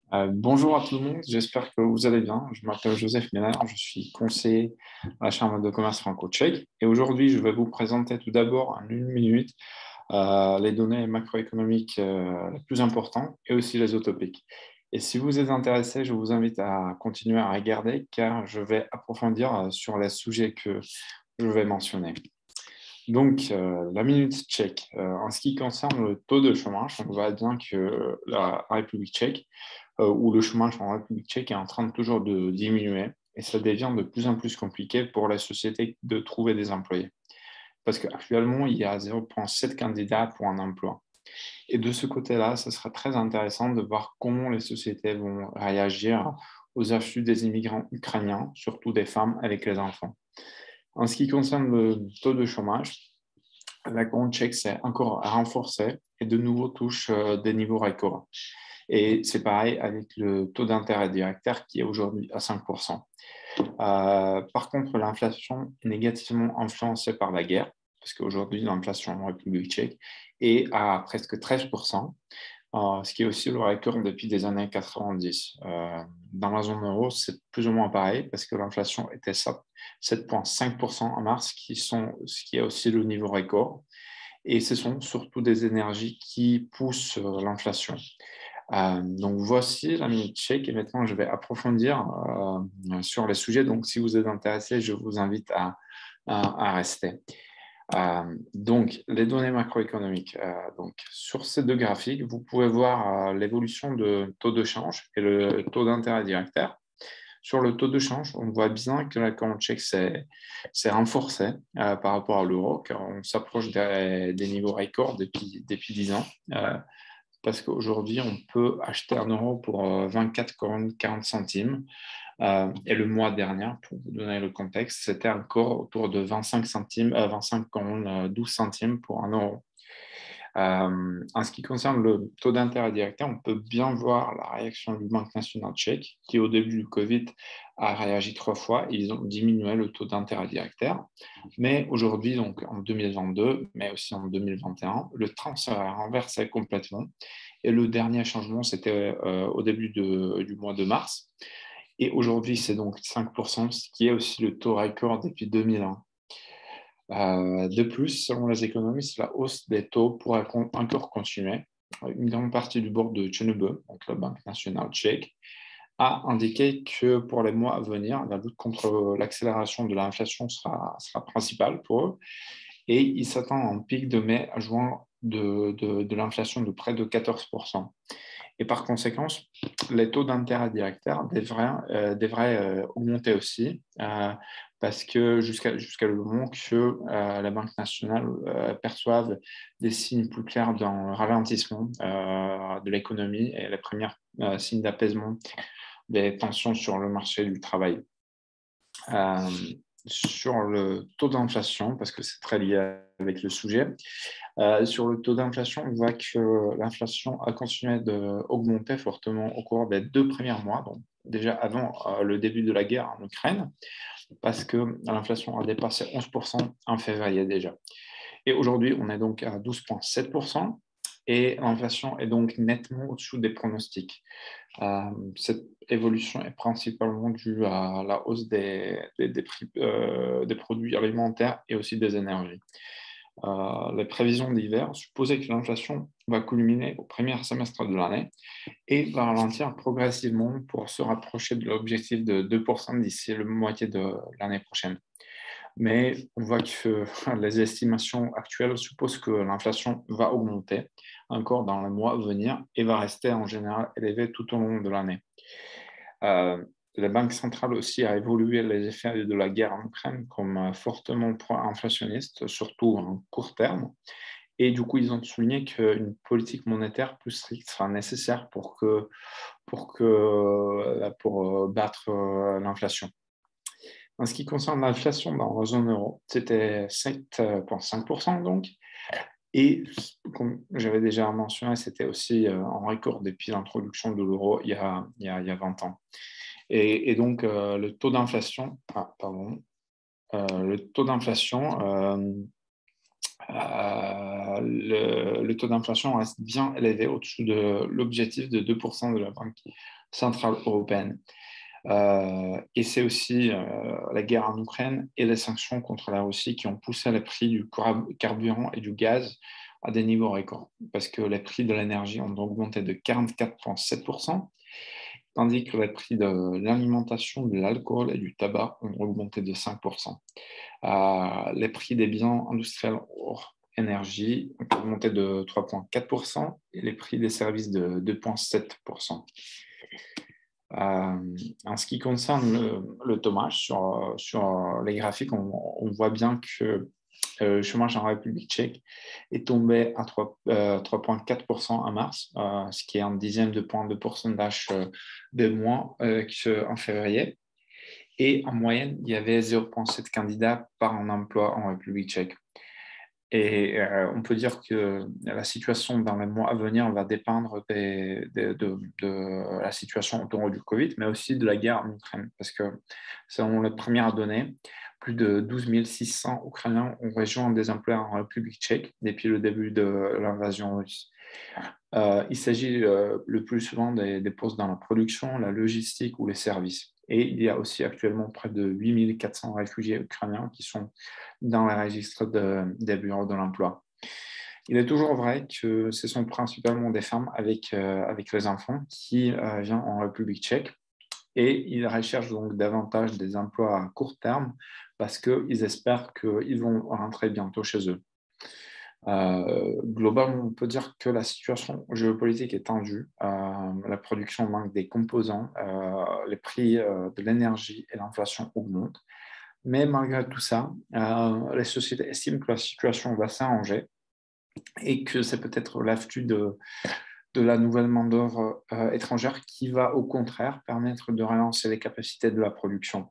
Bonjour à tout le monde, j'espère que vous allez bien. Je m'appelle Joseph Ménard, je suis conseiller à la Chambre de commerce franco-tchèque et aujourd'hui je vais vous présenter tout d'abord en une minute les données macroéconomiques les plus importantes et aussi les utopiques. Et si vous êtes intéressé, je vous invite à continuer à regarder car je vais approfondir sur les sujets que je vais mentionner. Donc, la minute tchèque. En ce qui concerne le taux de chômage, on voit bien que la République tchèque où le chômage en République tchèque est en train de toujours de diminuer et ça devient de plus en plus compliqué pour la société de trouver des employés. Parce qu'actuellement, il y a 0,7 candidats pour un emploi. Et de ce côté-là, ce sera très intéressant de voir comment les sociétés vont réagir aux afflux des immigrants ukrainiens, surtout des femmes avec les enfants. En ce qui concerne le taux de chômage, la compte tchèque s'est encore renforcée et de nouveau touche des niveaux records. Et c'est pareil avec le taux d'intérêt directeur qui est aujourd'hui à 5%. Par contre, l'inflation est négativement influencée par la guerre, parce qu'aujourd'hui, l'inflation en République tchèque est à presque 13%, ce qui est aussi le record depuis des années 90. Dans la zone euro, c'est plus ou moins pareil, parce que l'inflation était 7,5% en mars, ce qui est aussi le niveau record. Et ce sont surtout des énergies qui poussent l'inflation. Donc voici la minute tchèque et maintenant je vais approfondir sur les sujets. Donc si vous êtes intéressé, je vous invite à rester. Donc les données macroéconomiques. Donc sur ces deux graphiques, vous pouvez voir l'évolution de taux de change et le taux d'intérêt directeur. Sur le taux de change, on voit bien que la couronne tchèque s'est renforcée par rapport à l'euro, car on s'approche des niveaux records depuis 10 ans. Parce qu'aujourd'hui, on peut acheter un euro pour 24,40 centimes. Et le mois dernier, pour vous donner le contexte, c'était encore autour de 25 centimes, 25,12 centimes pour un euro. En ce qui concerne le taux d'intérêt directeur, on peut bien voir la réaction du Banque nationale tchèque, qui au début du Covid a réagi 3 fois. Ils ont diminué le taux d'intérêt directeur. Mais aujourd'hui, donc en 2022, mais aussi en 2021, le train s'est renversé complètement. Et le dernier changement, c'était au début du mois de mars. Et aujourd'hui, c'est donc 5%, ce qui est aussi le taux record depuis 2001. De plus, selon les économistes, la hausse des taux pourrait encore continuer. Une grande partie du board de ČNB, donc la Banque nationale tchèque, a indiqué que pour les mois à venir, la lutte contre l'accélération de l'inflation sera principale pour eux. Et ils s'attendent à un pic de mai à juin de l'inflation de près de 14%. Et par conséquent, les taux d'intérêt directeur devraient augmenter aussi, parce que jusqu'à le moment que la Banque nationale perçoive des signes plus clairs d'un ralentissement de l'économie et les premiers signes d'apaisement des tensions sur le marché du travail. Euh, sur le taux d'inflation, parce que c'est très lié avec le sujet, sur le taux d'inflation, on voit que l'inflation a continué d'augmenter fortement au cours des 2 premiers mois, donc déjà avant le début de la guerre en Ukraine, parce que l'inflation a dépassé 11% en février déjà. Et aujourd'hui, on est donc à 12,7%. Et l'inflation est donc nettement au-dessous des pronostics. Cette évolution est principalement due à la hausse des prix des produits alimentaires et aussi des énergies. Les prévisions d'hiver supposaient que l'inflation va culminer au premier semestre de l'année et va ralentir progressivement pour se rapprocher de l'objectif de 2% d'ici la moitié de l'année prochaine. Mais on voit que les estimations actuelles supposent que l'inflation va augmenter encore dans les mois à venir et va rester en général élevée tout au long de l'année. La Banque centrale aussi a évolué les effets de la guerre en Ukraine comme fortement pro-inflationniste, surtout en court terme. Et du coup, ils ont souligné qu'une politique monétaire plus stricte sera nécessaire pour battre l'inflation. En ce qui concerne l'inflation dans la zone euro, c'était 7,5% donc. Et comme j'avais déjà mentionné, c'était aussi en record depuis l'introduction de l'euro il y a 20 ans. Et donc, le taux d'inflation, le taux d'inflation le taux d'inflation reste bien élevé, au-dessus de l'objectif de 2% de la Banque centrale européenne. Et c'est aussi la guerre en Ukraine et les sanctions contre la Russie qui ont poussé les prix du carburant et du gaz à des niveaux records, parce que les prix de l'énergie ont augmenté de 44,7%, tandis que les prix de l'alimentation, de l'alcool et du tabac ont augmenté de 5%. Les prix des biens industriels hors énergie ont augmenté de 3,4% et les prix des services de 2,7%. En ce qui concerne le chômage, sur les graphiques, on voit bien que le chômage en République tchèque est tombé à 3,4% en mars, ce qui est un dixième de point de pourcentage de moins qu'en février. Et en moyenne, il y avait 0,7 candidats par un emploi en République tchèque. Et on peut dire que la situation dans les mois à venir va dépendre de la situation autour du Covid, mais aussi de la guerre en Ukraine. Parce que selon les premières données, plus de 12 600 Ukrainiens ont rejoint des emplois en République tchèque depuis le début de l'invasion russe. Il s'agit le plus souvent des postes dans la production, la logistique ou les services. Et il y a aussi actuellement près de 8 400 réfugiés ukrainiens qui sont dans les registres des bureaux de l'emploi. Il est toujours vrai que ce sont principalement des femmes avec les enfants qui viennent en République tchèque et ils recherchent donc davantage des emplois à court terme parce qu'ils espèrent qu'ils vont rentrer bientôt chez eux. Globalement, on peut dire que la situation géopolitique est tendue. La production manque des composants, les prix de l'énergie et l'inflation augmentent. Mais malgré tout ça, les sociétés estiment que la situation va s'arranger et que c'est peut-être l'afflux de la nouvelle main-d'œuvre étrangère qui va au contraire permettre de relancer les capacités de la production.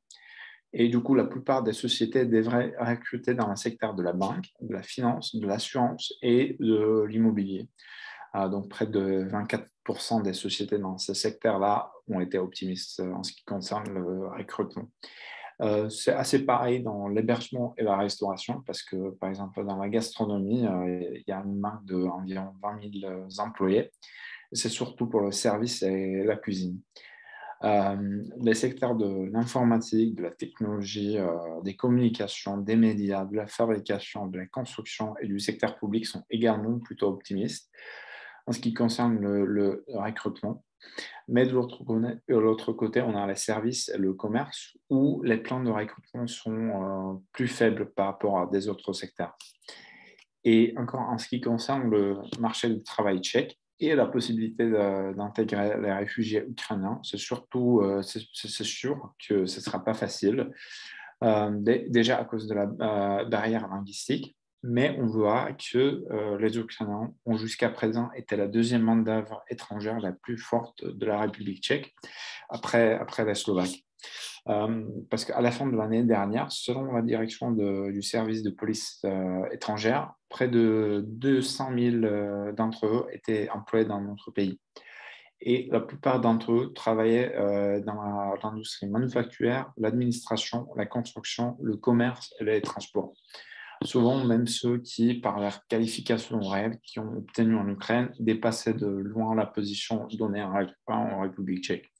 Et du coup, la plupart des sociétés devraient recruter dans le secteur de la banque, de la finance, de l'assurance et de l'immobilier. Donc, près de 24% des sociétés dans ce secteur-là ont été optimistes en ce qui concerne le recrutement. C'est assez pareil dans l'hébergement et la restauration, parce que, par exemple, dans la gastronomie, il y a une marque d'environ 20 000 employés. C'est surtout pour le service et la cuisine. Les secteurs de l'informatique, de la technologie, des communications, des médias, de la fabrication, de la construction et du secteur public sont également plutôt optimistes en ce qui concerne le recrutement. Mais de l'autre côté, on a les services et le commerce où les plans de recrutement sont plus faibles par rapport à des autres secteurs. Et encore en ce qui concerne le marché du travail tchèque, et la possibilité d'intégrer les réfugiés ukrainiens. C'est surtout, c'est sûr que ce ne sera pas facile, déjà à cause de la barrière linguistique, mais on voit que les Ukrainiens ont jusqu'à présent été la deuxième main-d'œuvre étrangère la plus forte de la République tchèque, après les Slovaques. Parce qu'à la fin de l'année dernière, selon la direction du service de police étrangère, près de 200 000 d'entre eux étaient employés dans notre pays. Et la plupart d'entre eux travaillaient dans l'industrie manufacturière, l'administration, la construction, le commerce et les transports. Souvent, même ceux qui, par leur qualification réelle, qui ont obtenu en Ukraine, dépassaient de loin la position donnée en République tchèque.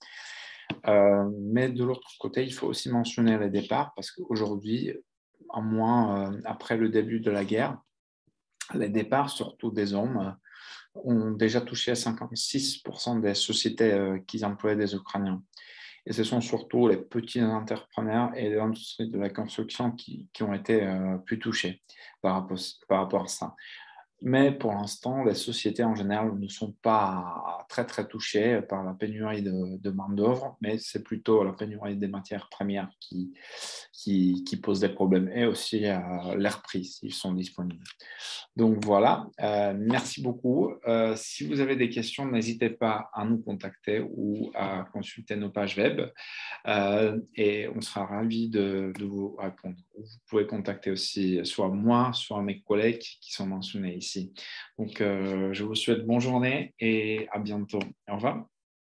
Mais de l'autre côté, il faut aussi mentionner les départs parce qu'aujourd'hui, un mois après le début de la guerre, les départs, surtout des hommes, ont déjà touché à 56% des sociétés qui employaient des Ukrainiens. Et ce sont surtout les petits entrepreneurs et l'industrie de la construction qui ont été plus touchés par rapport à ça. Mais pour l'instant, les sociétés en général ne sont pas très, très touchées par la pénurie de main-d'œuvre, mais c'est plutôt la pénurie des matières premières qui pose des problèmes et aussi leurs prix s'ils sont disponibles. Donc voilà, merci beaucoup. Si vous avez des questions, n'hésitez pas à nous contacter ou à consulter nos pages web et on sera ravis de vous répondre. Vous pouvez contacter aussi soit moi, soit mes collègues qui sont mentionnés ici. Donc, je vous souhaite bonne journée et à bientôt. Au revoir.